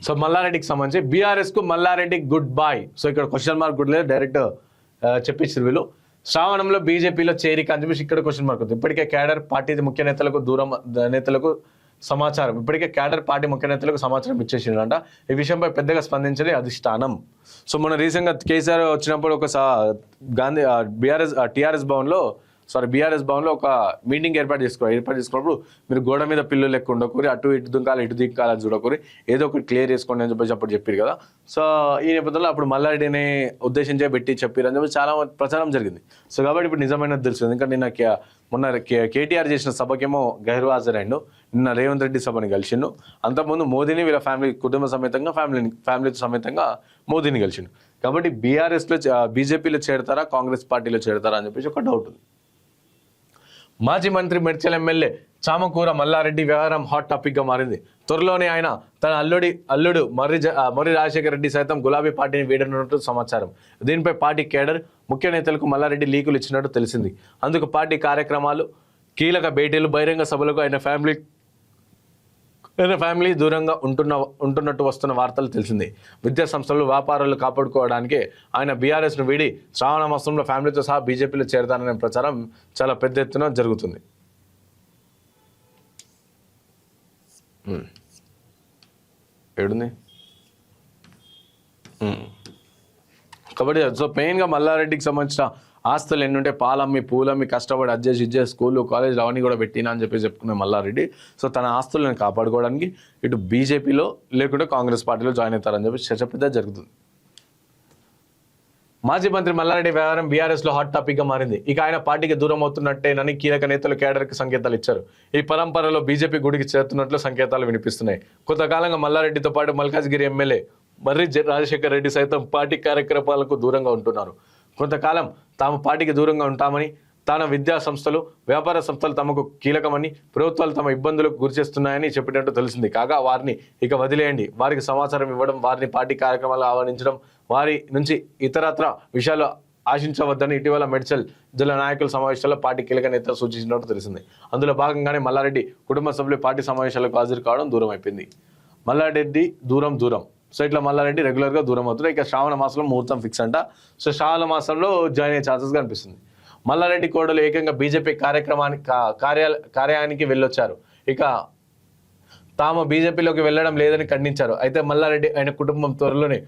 So మల్లారెడ్డికి సంబంధించి BRS కు Mallareddy good bye. So ఇక్కడ క్వశ్చన్ మార్క్ గుడ్ లేదు, డైరెక్ట్ చెప్పించారు వీళ్ళు. శ్రావణంలో బీజేపీలో చేరిక అని చెప్పేసి ఇక్కడ క్వశ్చన్ మార్క్ ఉంది. ఇప్పటికే క్యాడర్ పార్టీ ముఖ్య నేతలకు సమాచారం పార్టీ ముఖ్య నేతలకు సమాచారం ఇచ్చేసిండంట. ఈ విషయంపై పెద్దగా స్పందించని అధిష్టానం. సో మన రీసెంట్గా కేసీఆర్ వచ్చినప్పుడు ఒక గాంధీ టీఆర్ఎస్ భవన్లో ఒక మీటింగ్ ఏర్పాటు చేసుకున్నప్పుడు మీరు గోడ మీద పిల్లలు లెక్క ఉండకూరి, అటు ఇటు దుంకాలి ఇటు దిక్కాలని చూడకూరి, ఏదో ఒకటి క్లియర్ చేసుకోండి అని చెప్పేసి అప్పుడు చెప్పారు కదా. సో ఈ నేపథ్యంలో అప్పుడు మల్లారెడ్డిని ఉద్దేశించే పెట్టి చెప్పారు అని చెప్పి చాలా ప్రచారం జరిగింది. సో కాబట్టి ఇప్పుడు నిజమైనది తెలుసు. ఎందుకంటే మొన్న కేటీఆర్ చేసిన సభకేమో గైరు హాజరైండు, నిన్న రేవంత్ రెడ్డి సభని కలిసిండు. అంతకుముందు మోదీని వీళ్ళ కుటుంబ సమేతంగా ఫ్యామిలీతో సమేతంగా మోదీని కలిసిండు. కాబట్టి బీజేపీలో చేరతారా, కాంగ్రెస్ పార్టీలో చేరతారా అని చెప్పేసి ఒక డౌట్ ఉంది. మాజీ మంత్రి మెడ్చల్ ఎమ్మెల్యే చామకూర మల్లారెడ్డి వ్యవహారం హాట్ టాపిక్ గా మారింది. త్వరలోనే ఆయన తన అల్లుడు మర్రి రాజశేఖర రెడ్డి సైతం గులాబీ పార్టీని వీడనున్నట్టు సమాచారం. దీనిపై పార్టీ కేడర్ ముఖ్య నేతలకు మల్లారెడ్డి లీకులు ఇచ్చినట్టు తెలిసింది. అందుకు పార్టీ కార్యక్రమాలు, కీలక భేటీలు, బహిరంగ సభలకు ఆయన ఫ్యామిలీ దూరంగా ఉంటున్నట్టు వస్తున్న వార్తలు తెలిసింది. విద్యా సంస్థలు, వ్యాపారాలు కాపాడుకోవడానికి ఆయన బీఆర్ఎస్ను వీడి శ్రావణ మాసంలో ఫ్యామిలీతో సహా బీజేపీలో చేరతాననే ప్రచారం చాలా పెద్ద ఎత్తున జరుగుతుంది. ఏడుంది కాబట్టి సో మెయిన్గా మల్లారెడ్డికి సంబంధించిన ఆస్తులు ఎన్ని ఉంటే పాలమ్మి, పూలమ్మి, కష్టపడి అడ్జస్ట్ స్కూళ్ళు, కాలేజీలు అవన్నీ కూడా పెట్టినా అని చెప్పి చెప్పుకునే మల్లారెడ్డి. సో తన ఆస్తులను కాపాడుకోవడానికి ఇటు బీజేపీలో లేకుంటే కాంగ్రెస్ పార్టీలో జాయిన్ అవుతారని చెప్పి చర్చ పెద్ద జరుగుతుంది. మాజీ మంత్రి మల్లారెడ్డి వ్యవహారం బీఆర్ఎస్లో హాట్ టాపిక్గా మారింది. ఇక ఆయన పార్టీకి దూరం అవుతున్నట్టేనని కీలక నేతలు కేడర్కి సంకేతాలు ఇచ్చారు. ఈ పరంపరలో బీజేపీ గుడికి చేరుతున్నట్లు సంకేతాలు వినిపిస్తున్నాయి. కొంతకాలంగా మల్లారెడ్డితో పాటు మల్కాజ్గిరి ఎమ్మెల్యే మర్రి రాజశేఖర రెడ్డి సైతం పార్టీ కార్యక్రమాలకు దూరంగా ఉంటున్నారు. కొంతకాలం తాము పార్టీకి దూరంగా ఉంటామని, తాను విద్యా సంస్థలు, వ్యాపార సంస్థలు తమకు కీలకమని, ప్రభుత్వాలు తమ ఇబ్బందులకు గురిచేస్తున్నాయని చెప్పినట్టు తెలిసింది. కాగా వారిని ఇక వదిలేయండి, వారికి సమాచారం ఇవ్వడం, వారిని పార్టీ కార్యక్రమాలు ఆహ్వానించడం, వారి నుంచి ఇతరత్ర విషయాలు ఆశించవద్దని ఇటీవల మెడ్చల్ జిల్లా నాయకుల సమావేశాల్లో పార్టీ కీలక నేతలు సూచించినట్టు తెలిసింది. అందులో భాగంగానే మల్లారెడ్డి కుటుంబ సభ్యులు పార్టీ సమావేశాలకు హాజరు కావడం దూరం అయిపోయింది. మల్లారెడ్డి దూరం. సో ఇట్లా మల్లారెడ్డి రెగ్యులర్గా దూరం అవుతున్నాయి. ఇక శ్రావణ మాసంలో ముహూర్తం ఫిక్స్ అంట. సో శ్రావణ మాసంలో జాయిన్ అయ్యే ఛాన్సెస్ కనిపిస్తుంది. మల్లారెడ్డి కోడలు ఏకంగా బీజేపీ కార్యానికి వెళ్ళొచ్చారు. ఇక తాము బీజేపీలోకి వెళ్ళడం లేదని ఖండించారు. అయితే మల్లారెడ్డి ఆయన కుటుంబం త్వరలోనే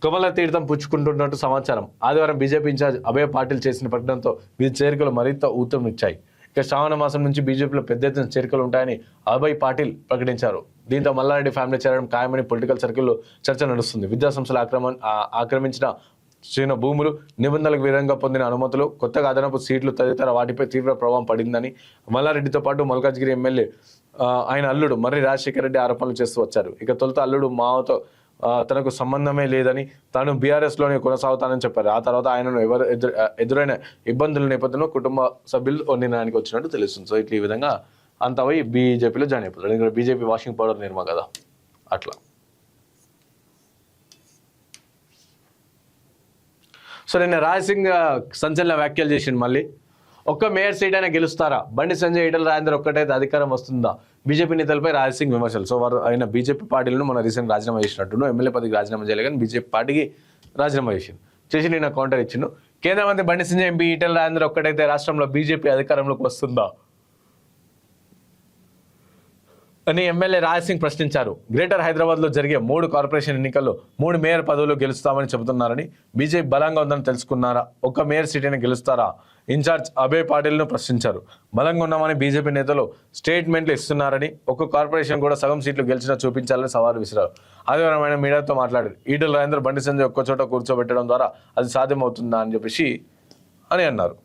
కమల తీర్థం పుచ్చుకుంటున్నట్టు సమాచారం. ఆదివారం బీజేపీ ఇన్ఛార్జ్ అభయ పాటిల్ చేసిన ప్రకటనతో వీరి చేరికలు మరింత ఊతమిచ్చాయి. ఇక శ్రావణ మాసం నుంచి బీజేపీలో పెద్ద ఎత్తున చేరికలు ఉంటాయని అభయ్ పాటిల్ ప్రకటించారు. దీంతో మల్లారెడ్డి ఫ్యామిలీ చేరడం ఖాయమని పొలిటికల్ సర్కిల్లో చర్చ నడుస్తుంది. విద్యాసంస్థలు ఆక్రమించిన చిన్న భూములు, నిబంధనలకు విధంగా పొందిన అనుమతులు, కొత్తగా అదనపు సీట్లు తదితర వాటిపై తీవ్ర ప్రభావం పడిందని మల్లారెడ్డితో పాటు మల్కాజ్గిరి ఎమ్మెల్యే ఆయన అల్లుడు మర్రి రాజశేఖర రెడ్డి ఆరోపణలు చేస్తూ వచ్చారు. ఇక తొలుత అల్లుడు మావతో తనకు సంబంధమే లేదని, తాను బీఆర్ఎస్లోనే కొనసాగుతానని చెప్పారు. ఆ తర్వాత ఆయనను ఎదురైన ఇబ్బందుల నేపథ్యంలో కుటుంబ సభ్యులు నిర్ణయానికి వచ్చినట్టు తెలుస్తుంది. సో ఇట్లా ఈ విధంగా అంత పోయి బీజేపీలో జాయిన్ అయిపోతాడు. ఇక్కడ బీజేపీ వాషింగ్ పౌడర్ నిర్మా కదా అట్లా. సో నిన్న రాజసింగ్ సంచలన వ్యాఖ్యలు చేసిండు. మళ్ళీ ఒక్క మేయర్ సీట్ అయినా గెలుస్తారా, బండి సంజయ్, ఈటల రాజేందర్ ఒక్కటైతే అధికారం వస్తుందా, బీజేపీ నేతలపై రాజసింగ్ విమర్శలు. సో వారు ఆయన బీజేపీ పార్టీలను మన రీసెంట్ రాజీనామా చేసినట్టు, ఎమ్మెల్యే పదవికి రాజీనామా చేయలేదు కానీ బీజేపీ పార్టీకి రాజీనామా చేసి నిన్న కౌంటర్ ఇచ్చిండు. కేంద్ర మంత్రి బండి సంజయ్, ఎంపీ ఈటల రాజేందర్ ఒక్కటైతే రాష్ట్రంలో బీజేపీ అధికారంలోకి వస్తుందా అని ఎమ్మెల్యే రాజసింగ్ ప్రశ్నించారు. గ్రేటర్ హైదరాబాద్లో జరిగే 3 కార్పొరేషన్ ఎన్నికల్లో 3 మేయర్ పదవులు గెలుస్తామని చెబుతున్నారని, బీజేపీ బలంగా ఉందని తెలుసుకున్నారా, ఒక్క మేయర్ సీట్ అయినా గెలుస్తారా ఇన్ఛార్జ్ అభయ్ పాటిల్ను ప్రశ్నించారు. బలంగా ఉన్నామని బీజేపీ నేతలు స్టేట్మెంట్లు ఇస్తున్నారని, ఒక్క కార్పొరేషన్ కూడా సగం సీట్లు గెలిచినా చూపించాలని సవాలు విసిరారు. ఆదివారం ఆయన మీడియాతో మాట్లాడారు. ఈటల రాజేందర్, బండి సంజయ్ ఒక్క చోట కూర్చోబెట్టడం ద్వారా అది సాధ్యమవుతుందా అని చెప్పేసి అన్నారు.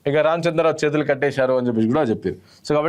ఇక రామచంద్రరావు చేతులు కట్టేశారు అని చెప్పేసి కూడా చెప్పారు. సో కాబట్టి